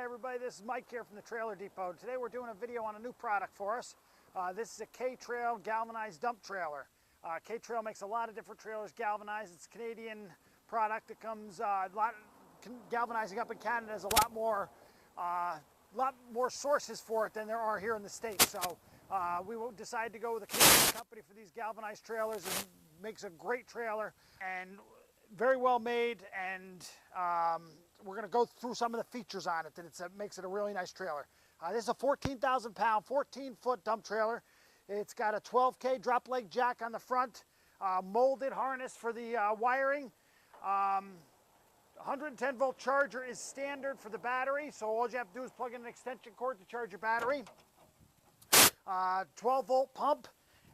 everybody, this is Mike here from the Trailer Depot. Today we're doing a video on a new product for us. This is a K-Trail galvanized dump trailer. K-Trail makes a lot of different trailers galvanized. It's a Canadian product. It comes galvanizing up in Canada. There's a lot more sources for it than there are here in the States. So we decided to go with a Canadian company for these galvanized trailers. It makes a great trailer and very well made, and we're going to go through some of the features on it that makes it a really nice trailer. This is a 14,000 pound, 14-foot dump trailer. It's got a 12K drop leg jack on the front, molded harness for the wiring. 110 volt charger is standard for the battery, so all you have to do is plug in an extension cord to charge your battery. 12 volt pump,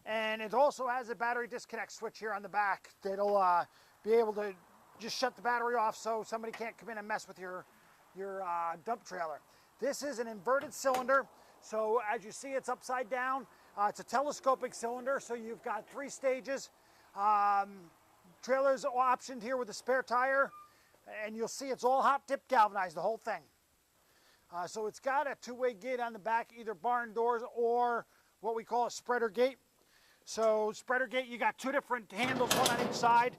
and it also has a battery disconnect switch here on the back that'll be able to just shut the battery off so somebody can't come in and mess with your dump trailer. This is an inverted cylinder, so as you see, it's upside down. It's a telescopic cylinder, so you've got 3 stages. Trailer's optioned here with a spare tire, and you'll see it's all hot dip galvanized, the whole thing. So it's got a 2-way gate on the back, either barn doors or what we call a spreader gate. So spreader gate, you got 2 different handles, one on each side.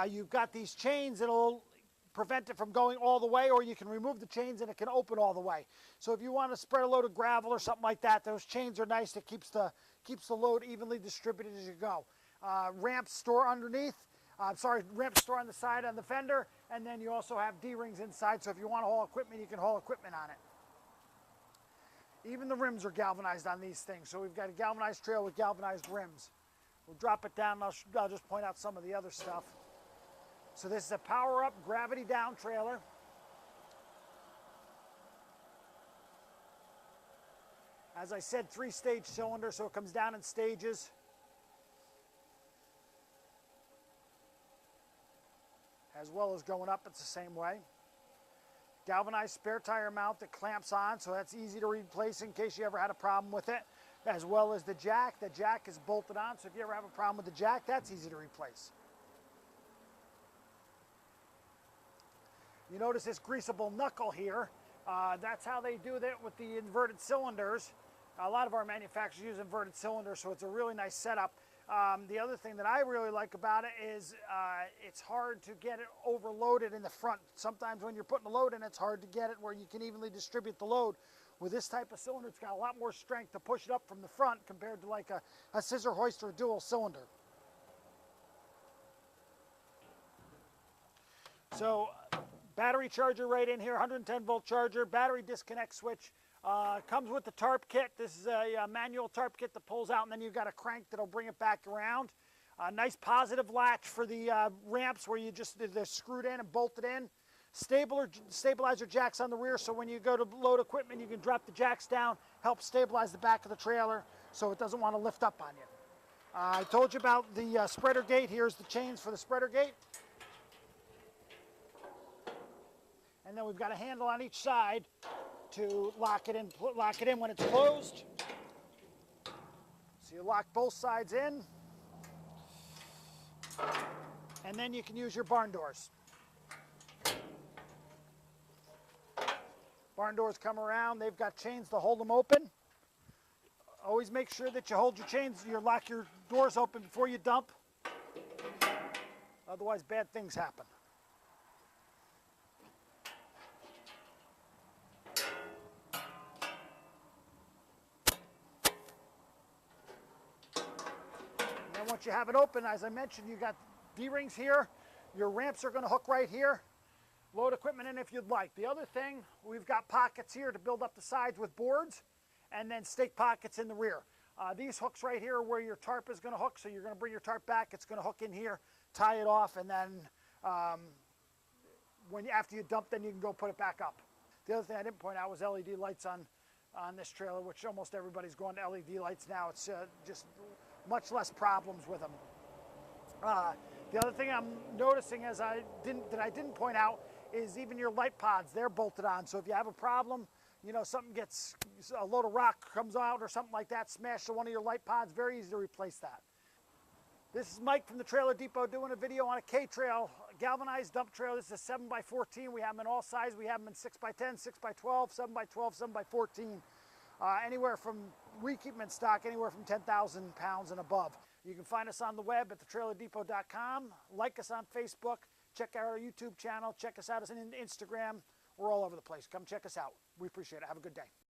You've got these chains that'll prevent it from going all the way, or you can remove the chains and it can open all the way. So if you want to spread a load of gravel or something like that, those chains are nice. It keeps the load evenly distributed as you go. Ramps store underneath. Ramps store on the side on the fender, and then you also have D-rings inside, so if you want to haul equipment, you can haul equipment on it. Even the rims are galvanized on these things, so we've got a galvanized trailer with galvanized rims. We'll drop it down, and I'll just point out some of the other stuff. So this is a power-up, gravity-down trailer. As I said, 3-stage cylinder, so it comes down in stages. As well as going up, it's the same way. Galvanized spare tire mount that clamps on, so that's easy to replace in case you ever had a problem with it. As well as the jack. The jack is bolted on, so if you ever have a problem with the jack, that's easy to replace. You notice this greasable knuckle here. That's how they do that with the inverted cylinders. A lot of our manufacturers use inverted cylinders, so it's a really nice setup. The other thing that I really like about it is it's hard to get it overloaded in the front. Sometimes when you're putting a load in, it's hard to get it where you can evenly distribute the load. With this type of cylinder, it's got a lot more strength to push it up from the front compared to like a scissor hoist or a dual cylinder. So battery charger right in here, 110 volt charger, battery disconnect switch. Comes with the tarp kit. This is a manual tarp kit that pulls out, and then you've got a crank that'll bring it back around. A nice positive latch for the ramps where they're screwed in and bolted in. Stabilizer jacks on the rear, so when you go to load equipment, you can drop the jacks down, help stabilize the back of the trailer so it doesn't want to lift up on you. I told you about the spreader gate. Here's the chains for the spreader gate. And then we've got a handle on each side to lock it in when it's closed. So you lock both sides in, and then you can use your barn doors. Barn doors come around, they've got chains to hold them open. Always make sure that you hold your chains, you lock your doors open before you dump. Otherwise bad things happen. Once you have it open, as I mentioned, you got D-rings here. Your ramps are going to hook right here. Load equipment in if you'd like. The other thing, we've got pockets here to build up the sides with boards, and then stake pockets in the rear. These hooks right here are where your tarp is going to hook, so you're going to bring your tarp back. It's going to hook in here, tie it off, and then after you dump, then you can go put it back up. The other thing I didn't point out was LED lights on this trailer, which almost everybody's going to LED lights now. It's just much less problems with them. The other thing I'm noticing that I didn't point out is even your light pods, they're bolted on. So if you have a problem, you know, a load of rock comes out or something like that, smash to one of your light pods, very easy to replace that. This is Mike from the Trailer Depot doing a video on a K-Trail galvanized dump trailer. This is a 7x14. We have them in all sizes. We have them in 6x10, 6x12, 7x12, 7x14. Anywhere from, we keep them in stock anywhere from 10,000 pounds and above. You can find us on the web at thetrailerdepot.com. Like us on Facebook. Check out our YouTube channel. Check us out on Instagram. We're all over the place. Come check us out. We appreciate it. Have a good day.